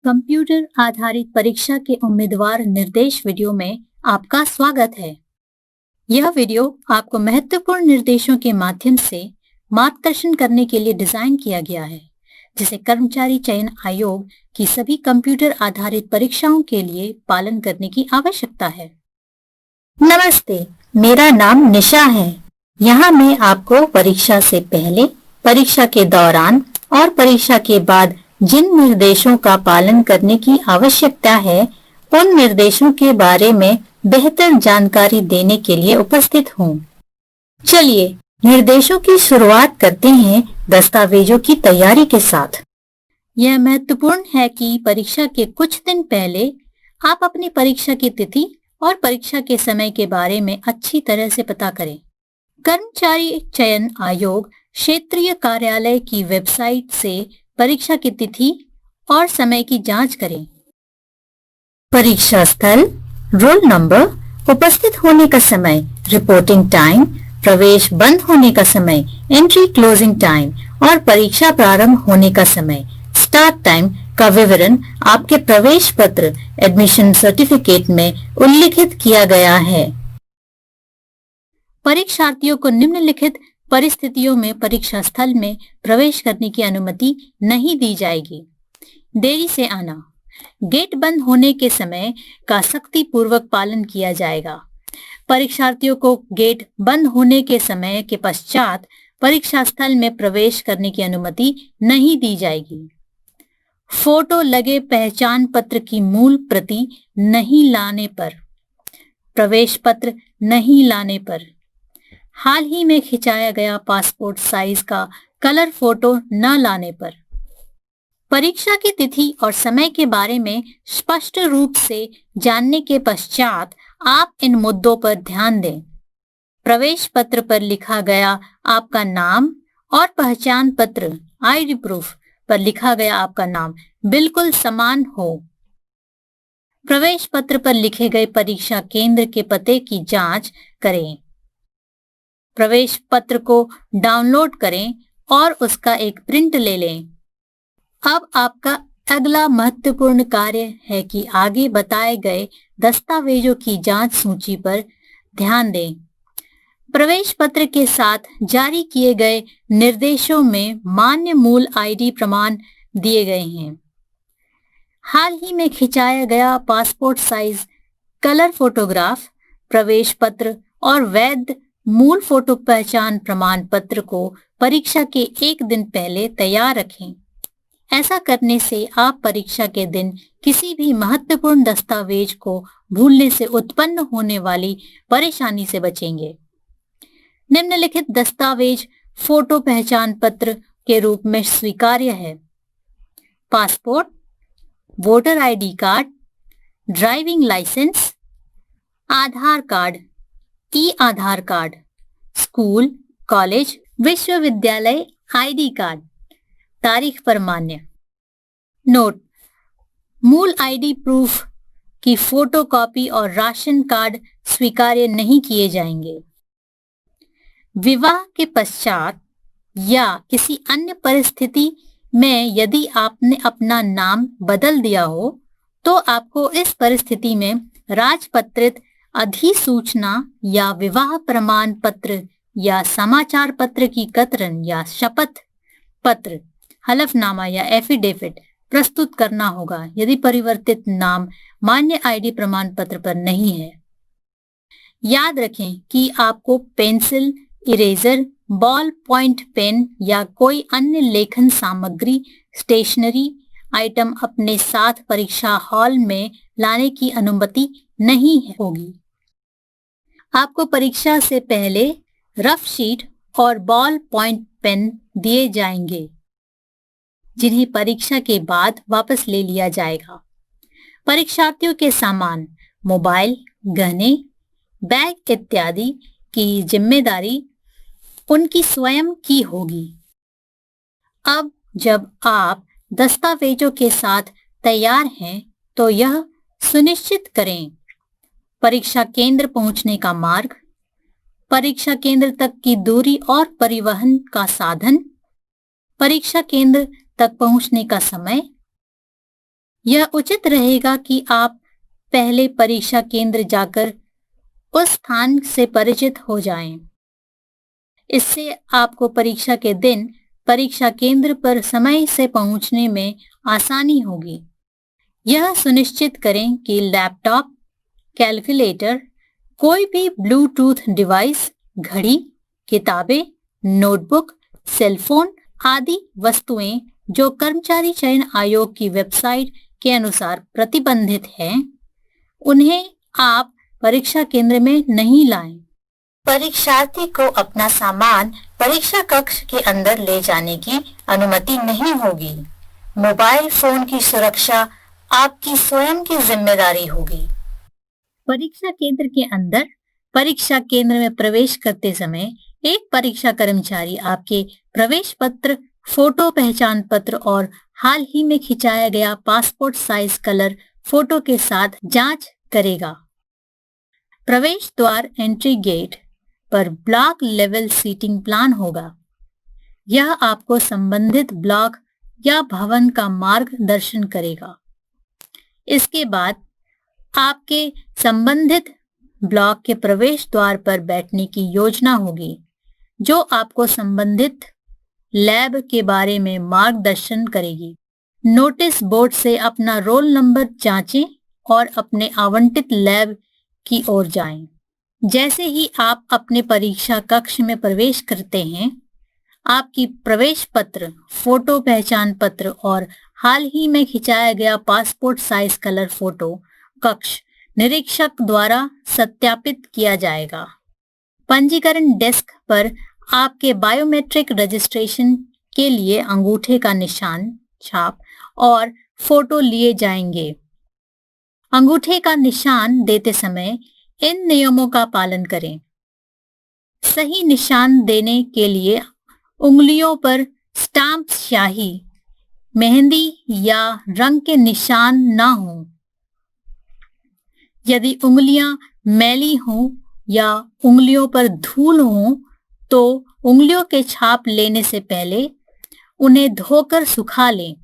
Computer आधारित परीक्षा के उम्मीदवार निर्देश वीडियो में आपका स्वागत है। यह वीडियो आपको महत्वपूर्ण निर्देशों के माध्यम से मार्गदर्शन करने के लिए डिजाइन किया गया है, जिसे कर्मचारी चयन आयोग की सभी कंप्यूटर आधारित परीक्षाओं के लिए पालन करने की आवश्यकता है। नमस्ते, मेरा नाम निशा है। यहाँ मैं आपको परीक्षा से पहले, परीक्षा के दौरान और परीक्षा के बाद जिन निर्देशों का पालन करने की आवश्यकता है, उन निर्देशों के बारे में बेहतर जानकारी देने के लिए उपस्थित हूँ। चलिए निर्देशों की शुरुआत करते हैं दस्तावेजों की तैयारी के साथ। यह महत्वपूर्ण है कि परीक्षा के कुछ दिन पहले आप अपनी परीक्षा की तिथि और परीक्षा के समय के बारे में अच्छी तरह से पता करें। कर्मचारी चयन आयोग क्षेत्रीय कार्यालय की वेबसाइट से परीक्षा की तिथि और समय की जांच करें। परीक्षा स्थल, रोल नंबर, उपस्थित होने का समय, रिपोर्टिंग टाइम, प्रवेश बंद होने का समय, एंट्री क्लोजिंग टाइम और परीक्षा प्रारंभ होने का समय, स्टार्ट टाइम का विवरण आपके प्रवेश पत्र एडमिशन सर्टिफिकेट में उल्लिखित किया गया है। परीक्षार्थियों को निम्नलिखित परिस्थितियों में परीक्षा स्थल में प्रवेश करने की अनुमति नहीं दी जाएगी। देरी से आना, गेट बंद होने के समय का सख्ती पूर्वक पालन किया जाएगा। परीक्षार्थियों को गेट बंद होने के समय के पश्चात परीक्षा स्थल में प्रवेश करने की अनुमति नहीं दी जाएगी। फोटो लगे पहचान पत्र की मूल प्रति नहीं लाने पर, प्रवेश पत्र नहीं लाने पर, हाल ही में खिंचाया गया पासपोर्ट साइज का कलर फोटो न लाने पर, परीक्षा की तिथि और समय के बारे में स्पष्ट रूप से जानने के पश्चात आप इन मुद्दों पर ध्यान दें। प्रवेश पत्र पर लिखा गया आपका नाम और पहचान पत्र आईडी प्रूफ पर लिखा गया आपका नाम बिल्कुल समान हो। प्रवेश पत्र पर लिखे गए परीक्षा केंद्र के पते की जांच करें। प्रवेश पत्र को डाउनलोड करें और उसका एक प्रिंट ले लें। अब आपका अगला महत्वपूर्ण कार्य है कि आगे बताए गए दस्तावेजों की जांच सूची पर ध्यान दें। प्रवेश पत्र के साथ जारी किए गए निर्देशों में मान्य मूल आईडी प्रमाण दिए गए हैं। हाल ही में खिंचाया गया पासपोर्ट साइज कलर फोटोग्राफ, प्रवेश पत्र और वैध मूल फोटो पहचान प्रमाण पत्र को परीक्षा के एक दिन पहले तैयार रखें। ऐसा करने से आप परीक्षा के दिन किसी भी महत्वपूर्ण दस्तावेज को भूलने से उत्पन्न होने वाली परेशानी से बचेंगे। निम्नलिखित दस्तावेज फोटो पहचान पत्र के रूप में स्वीकार्य है: passport, voter ID card, driving licence, Aadhaar card, e Aadhaar card, school, college, विश्वविद्यालय आईडी कार्ड, तारीख पर मान्य। नोट: मूल आईडी प्रूफ की फोटो कॉपी और राशन कार्ड स्वीकार्य नहीं किए जाएंगे। विवाह के पश्चात या किसी अन्य परिस्थिति में यदि आपने अपना नाम बदल दिया हो, तो आपको इस परिस्थिति में राजपत्रित अधिसूचना या विवाह प्रमाण पत्र या समाचार पत्र की कतरन या शपथ पत्र, हलफनामा या एफिडेविट प्रस्तुत करना होगा यदि परिवर्तित नाम मान्य आईडी प्रमाण पत्र पर नहीं है। याद रखें कि आपको pencil, eraser, ballpoint pen या कोई अन्य लेखन सामग्री, स्टेशनरी आइटम अपने साथ परीक्षा हॉल में लाने की अनुमति नहीं होगी। आपको परीक्षा से पहले रफ शीट और बॉल पॉइंट पेन दिए जाएंगे, जिन्हें परीक्षा के बाद वापस ले लिया जाएगा। परीक्षार्थियों के सामान, मोबाइल, गहने, बैग इत्यादि की जिम्मेदारी उनकी स्वयं की होगी। अब जब आप दस्तावेजों के साथ तैयार हैं, तो यह सुनिश्चित करें: परीक्षा केंद्र पहुंचने का मार्ग, परीक्षा केंद्र तक की दूरी और परिवहन का साधन, परीक्षा केंद्र तक पहुंचने का समय, यह उचित रहेगा कि आप पहले परीक्षा केंद्र जाकर उस स्थान से परिचित हो जाएं। इससे आपको परीक्षा के दिन परीक्षा केंद्र पर समय से पहुंचने में आसानी होगी। यह सुनिश्चित करें कि लैपटॉप, कैलकुलेटर, कोई भी ब्लूटूथ डिवाइस, घड़ी, किताबें, नोटबुक, सेलफोन आदि वस्तुएं जो कर्मचारी चयन आयोग की वेबसाइट के अनुसार प्रतिबंधित हैं, उन्हें आप परीक्षा केंद्र में नहीं लाएं। परीक्षार्थी को अपना सामान परीक्षा कक्ष के अंदर ले जाने की अनुमति नहीं होगी। मोबाइल फोन की सुरक्षा आपकी स्वयं की जिम्मेदारी होगी। परीक्षा केंद्र के अंदर परीक्षा केंद्र में प्रवेश करते समय एक परीक्षा कर्मचारी आपके प्रवेश पत्र, फोटो पहचान पत्र और हाल ही में खिंचाया गया पासपोर्ट साइज कलर फोटो के साथ जांच करेगा। प्रवेश द्वार एंट्री गेट पर ब्लॉक लेवल सीटिंग प्लान होगा। यह आपको संबंधित ब्लॉक या भवन का मार्गदर्शन करेगा। इसके बाद आपके संबंधित ब्लॉक के प्रवेश द्वार पर बैठने की योजना होगी, जो आपको संबंधित लैब के बारे में मार्गदर्शन करेगी। नोटिस बोर्ड से अपना रोल नंबर जांचें और अपने आवंटित लैब की ओर जाएं। जैसे ही आप अपने परीक्षा कक्ष में प्रवेश करते हैं, आपकी प्रवेश पत्र, फोटो पहचान पत्र और हाल ही में खिंचाया गया पासपोर्ट साइज कलर फोटो कक्ष निरीक्षक द्वारा सत्यापित किया जाएगा। पंजीकरण डेस्क पर आपके बायोमेट्रिक रजिस्ट्रेशन के लिए अंगूठे का निशान, छाप और फोटो लिए जाएंगे। अंगूठे का निशान देते समय इन नियमों का पालन करें। सही निशान देने के लिए उंगलियों पर स्टाम्प, स्याही, मेहंदी या रंग के निशान ना हों। यदि उंगलियां मैली हों या उंगलियों पर धूल हो, तो उंगलियों के छाप लेने से पहले उन्हें धोकर सुखा लें।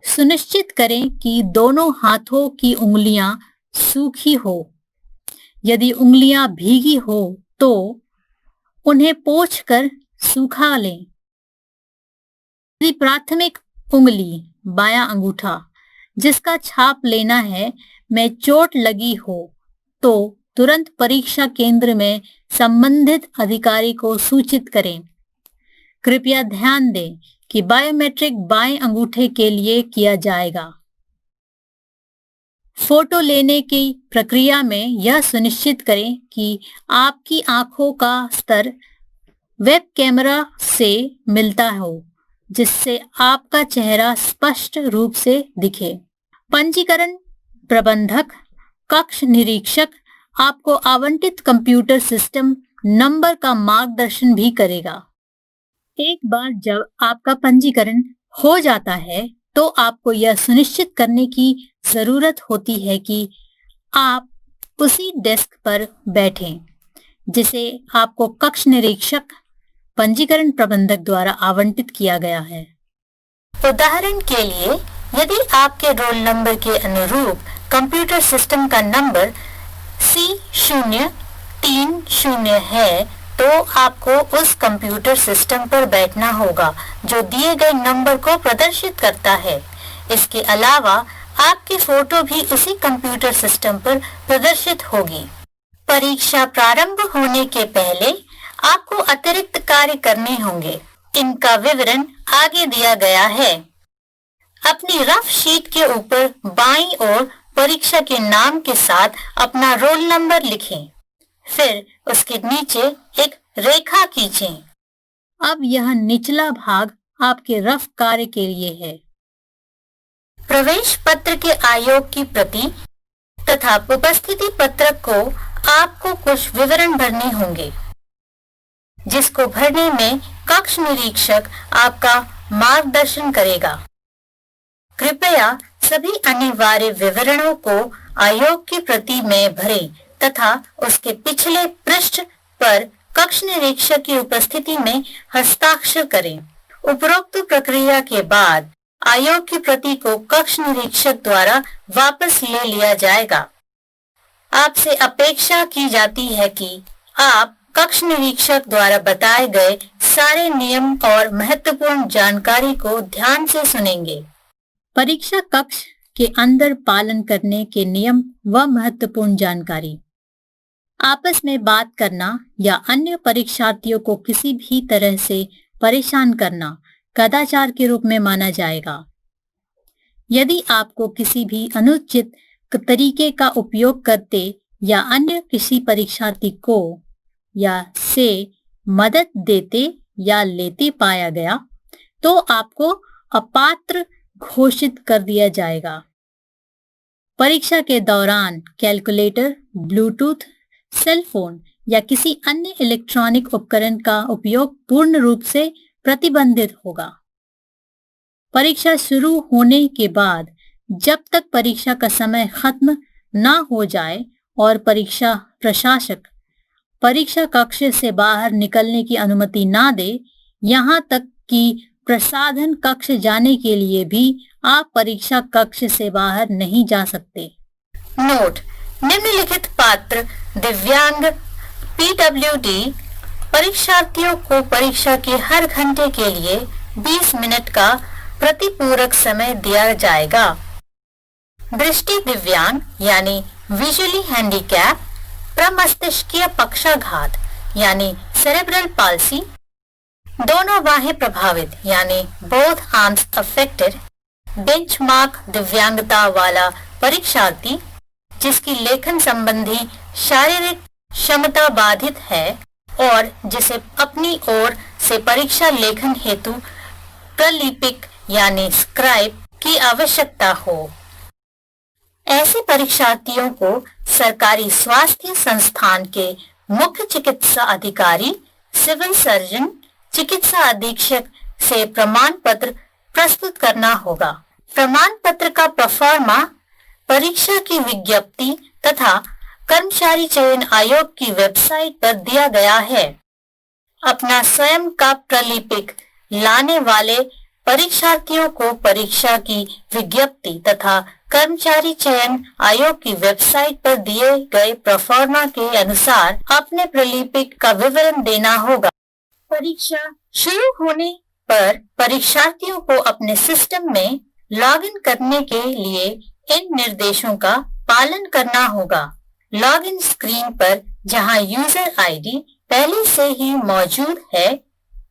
सुनिश्चित करें कि दोनों हाथों की उंगलियां सूखी हो। यदि उंगलियां भीगी हो तो उन्हें पोंछकर सूखा लें। यदि प्राथमिक उंगली, बायां अंगूठा, जिसका छाप लेना है, में चोट लगी हो तो तुरंत परीक्षा केंद्र में संबंधित अधिकारी को सूचित करें। कृपया ध्यान दें कि बायोमेट्रिक बाएं अंगूठे के लिए किया जाएगा। फोटो लेने की प्रक्रिया में यह सुनिश्चित करें कि आपकी आंखों का स्तर वेब कैमरा से मिलता हो, जिससे आपका चेहरा स्पष्ट रूप से दिखे। पंजीकरण प्रबंधक, कक्ष निरीक्षक आपको आवंटित कंप्यूटर सिस्टम नंबर का मार्गदर्शन भी करेगा। एक बार जब आपका पंजीकरण हो जाता है, तो आपको यह सुनिश्चित करने की जरूरत होती है कि आप उसी डेस्क पर बैठें, जिसे आपको कक्ष निरीक्षक, पंजीकरण प्रबंधक द्वारा आवंटित किया गया है। उदाहरण के लिए, यदि आपके रोल नंबर के अनुरूप कंप्यूटर सिस्टम का नंबर C030 है, तो आपको उस कंप्यूटर सिस्टम पर बैठना होगा जो दिए गए नंबर को प्रदर्शित करता है। इसके अलावा आपकी फोटो भी उसी कंप्यूटर सिस्टम पर प्रदर्शित होगी। परीक्षा प्रारंभ होने के पहले आपको अतिरिक्त कार्य करने होंगे। इनका विवरण आगे दिया गया है। अपनी रफ शीट के ऊपर बाईं ओर परीक्षा के नाम के साथ अपना रोल नंबर लिखें। फिर उसके नीचे एक रेखा खींचें। अब यह निचला भाग आपके रफ कार्य के लिए है। प्रवेश पत्र के आयोग की प्रति तथा उपस्थिति पत्रक को आपको कुछ विवरण भरने होंगे, जिसको भरने में कक्ष निरीक्षक आपका मार्गदर्शन करेगा। कृपया सभी अनिवार्य विवरणों को आयोग की प्रति में भरें तथा उसके पिछले पृष्ठ पर कक्ष निरीक्षक की उपस्थिति में हस्ताक्षर करें। उपरोक्त प्रक्रिया के बाद आयोग की प्रति को कक्ष निरीक्षक द्वारा वापस ले लिया जाएगा। आपसे अपेक्षा की जाती है कि आप कक्ष निरीक्षक द्वारा बताए गए सारे नियम और महत्वपूर्ण जानकारी को ध्यान से सुनेंगे। परीक्षा कक्ष के अंदर पालन करने के नियम व महत्वपूर्ण जानकारी। आपस में बात करना या अन्य परीक्षार्थियों को किसी भी तरह से परेशान करना कदाचार के रूप में माना जाएगा। यदि आपको किसी भी अनुचित तरीके का उपयोग करते या अन्य किसी परीक्षार्थी को या से मदद देते या लेते पाया गया तो आपको अपात्र घोषित कर दिया जाएगा। परीक्षा के दौरान कैलकुलेटर, ब्लूटूथ, सेल फोन या किसी अन्य इलेक्ट्रॉनिक उपकरण का उपयोग पूर्ण रूप से प्रतिबंधित होगा। परीक्षा शुरू होने के बाद जब तक परीक्षा का समय खत्म ना हो जाए और परीक्षा प्रशासक परीक्षा कक्ष से बाहर निकलने की अनुमति ना दे, यहाँ तक कि प्रसाधन कक्ष जाने के लिए भी आप परीक्षा कक्ष से बाहर नहीं जा सकते। नोट: निम्नलिखित पात्र दिव्यांग पीडब्ल्यूडी परीक्षार्थियों को परीक्षा के हर घंटे के लिए 20 मिनट का प्रतिपूरक समय दिया जाएगा। दृष्टि दिव्यांग यानी विजुअली हैंडीकैप, प्रमस्तिष्कीय पक्षाघात यानी सेरेब्रल पाल्सी, दोनों बाहें प्रभावित यानी बोथ आर्म्स अफेक्टेड, बेंचमार्क दिव्यांगता वाला परीक्षार्थी जिसकी लेखन संबंधी शारीरिक क्षमता बाधित है और जिसे अपनी ओर से परीक्षा लेखन हेतु प्रलिपिक यानी स्क्राइब की आवश्यकता हो। ऐसे परीक्षार्थियों को सरकारी स्वास्थ्य संस्थान के मुख्य चिकित्सा अधिकारी, सिविल सर्जन, चिकित्सा अधीक्षक से प्रमाण पत्र प्रस्तुत करना होगा। प्रमाण पत्र का प्रोफार्मा परीक्षा की विज्ञप्ति तथा कर्मचारी चयन आयोग की वेबसाइट पर दिया गया है। अपना स्वयं का प्रलिपिक लाने वाले परीक्षार्थियों को परीक्षा की विज्ञप्ति तथा कर्मचारी चयन आयोग की वेबसाइट पर दिए गए प्रोफार्मा के अनुसार अपने प्रलिपिक का विवरण देना होगा। परीक्षा शुरू होने पर परीक्षार्थियों को अपने सिस्टम में लॉगिन करने के लिए इन निर्देशों का पालन करना होगा। लॉगिन स्क्रीन पर जहां यूजर आईडी पहले से ही मौजूद है,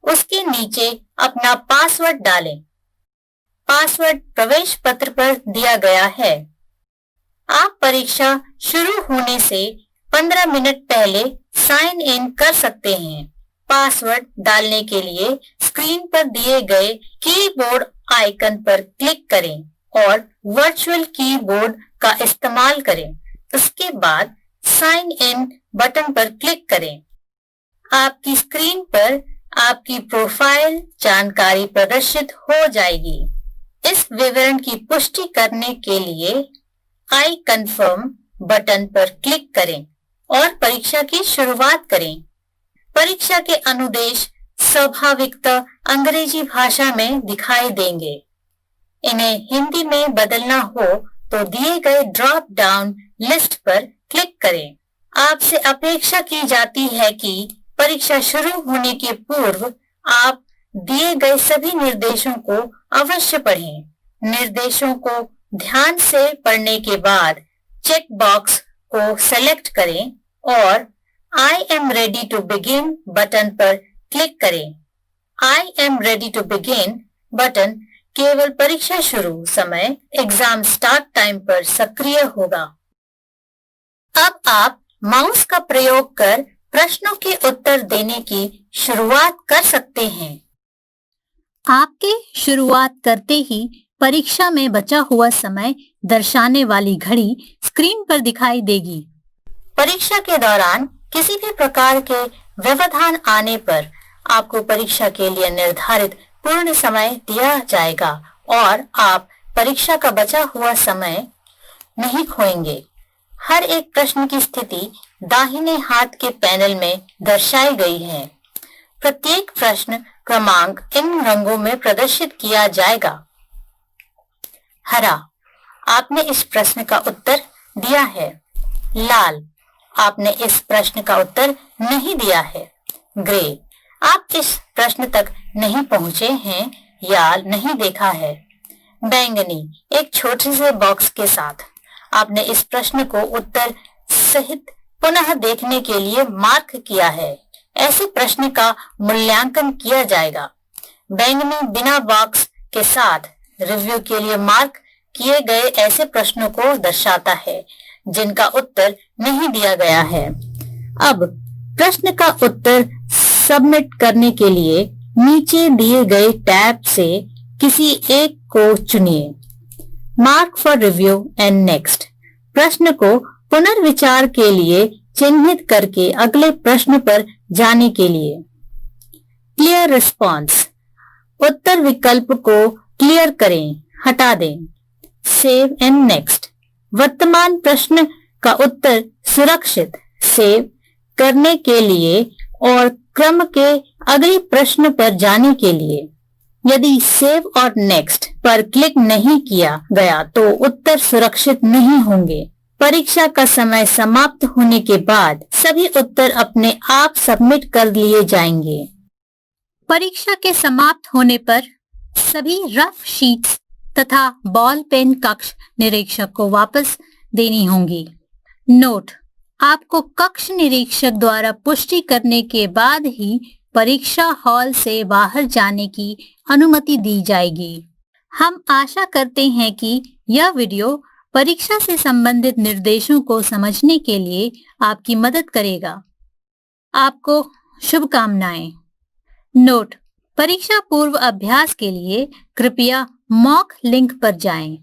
उसके नीचे अपना पासवर्ड डालें। पासवर्ड प्रवेश पत्र पर दिया गया है। आप परीक्षा शुरू होने से 15 मिनट पहले साइन इन कर सकते हैं। पासवर्ड डालने के लिए स्क्रीन पर दिए गए कीबोर्ड आइकन पर क्लिक करें और वर्चुअल कीबोर्ड का इस्तेमाल करें। उसके बाद साइन इन बटन पर क्लिक करें। आपकी स्क्रीन पर आपकी प्रोफाइल जानकारी प्रदर्शित हो जाएगी। इस विवरण की पुष्टि करने के लिए आई कंफर्म बटन पर क्लिक करें और परीक्षा की शुरुआत करें। परीक्षा के अनुदेश स्वाभाविकतः अंग्रेजी भाषा में दिखाई देंगे। इन्हें हिंदी में बदलना हो तो दिए गए ड्रॉप डाउन लिस्ट पर क्लिक करें। आपसे अपेक्षा की जाती है कि परीक्षा शुरू होने के पूर्व आप दिए गए सभी निर्देशों को अवश्य पढ़ें। निर्देशों को ध्यान से पढ़ने के बाद चेक बॉक्स को सेलेक्ट करें और I am ready to begin button पर क्लिक करें। I am ready to begin button केवल परीक्षा शुरू समय एग्जाम स्टार्ट टाइम पर सक्रिय होगा। अब आप माउस का प्रयोग कर प्रश्नों के उत्तर देने की शुरुआत कर सकते हैं। आपके शुरुआत करते ही परीक्षा में बचा हुआ समय दर्शाने वाली घड़ी स्क्रीन पर दिखाई देगी। परीक्षा के दौरान किसी भी प्रकार के व्यवधान आने पर आपको परीक्षा के लिए निर्धारित पूर्ण समय दिया जाएगा और आप परीक्षा का बचा हुआ समय नहीं खोएंगे। हर एक प्रश्न की स्थिति दाहिने हाथ के पैनल में दर्शाई गई है। प्रत्येक प्रश्न क्रमांक इन रंगों में प्रदर्शित किया जाएगा। हरा, आपने इस प्रश्न का उत्तर दिया है। लाल, आपने इस प्रश्न का उत्तर नहीं दिया है। ग्रे, आप इस प्रश्न तक नहीं पहुंचे हैं या नहीं देखा है। बैंगनी, एक छोटे से बॉक्स के साथ आपने इस प्रश्न को उत्तर सहित पुनः देखने के लिए मार्क किया है। ऐसे प्रश्न का मूल्यांकन किया जाएगा। बैंगनी बिना बॉक्स के साथ रिव्यू के लिए मार्क किए गए ऐसे प्रश्नों को दर्शाता है जिनका उत्तर नहीं दिया गया है। अब प्रश्न का उत्तर सबमिट करने के लिए नीचे दिए गए टैब से किसी एक को चुनिए। Mark for review and next, प्रश्न को पुनर्विचार के लिए चिन्हित करके अगले प्रश्न पर जाने के लिए। क्लियर रिस्पॉन्स, उत्तर विकल्प को क्लियर करें, हटा दें। सेव एंड नेक्स्ट, वर्तमान प्रश्न का उत्तर सुरक्षित सेव करने के लिए और क्रम के अगले प्रश्न पर जाने के लिए। यदि सेव और नेक्स्ट पर क्लिक नहीं किया गया तो उत्तर सुरक्षित नहीं होंगे। परीक्षा का समय समाप्त होने के बाद सभी उत्तर अपने आप सबमिट कर लिए जाएंगे। परीक्षा के समाप्त होने पर सभी रफ शीट्स तथा बॉल पेन कक्ष निरीक्षक को वापस देनी होंगी। नोट, आपको कक्ष निरीक्षक द्वारा पुष्टि करने के बाद ही परीक्षा हॉल से बाहर जाने की अनुमति दी जाएगी। हम आशा करते हैं कि यह वीडियो परीक्षा से संबंधित निर्देशों को समझने के लिए आपकी मदद करेगा। आपको शुभकामनाएं। नोट, परीक्षा पूर्व अभ्यास के लिए कृपया मॉक लिंक पर जाएं।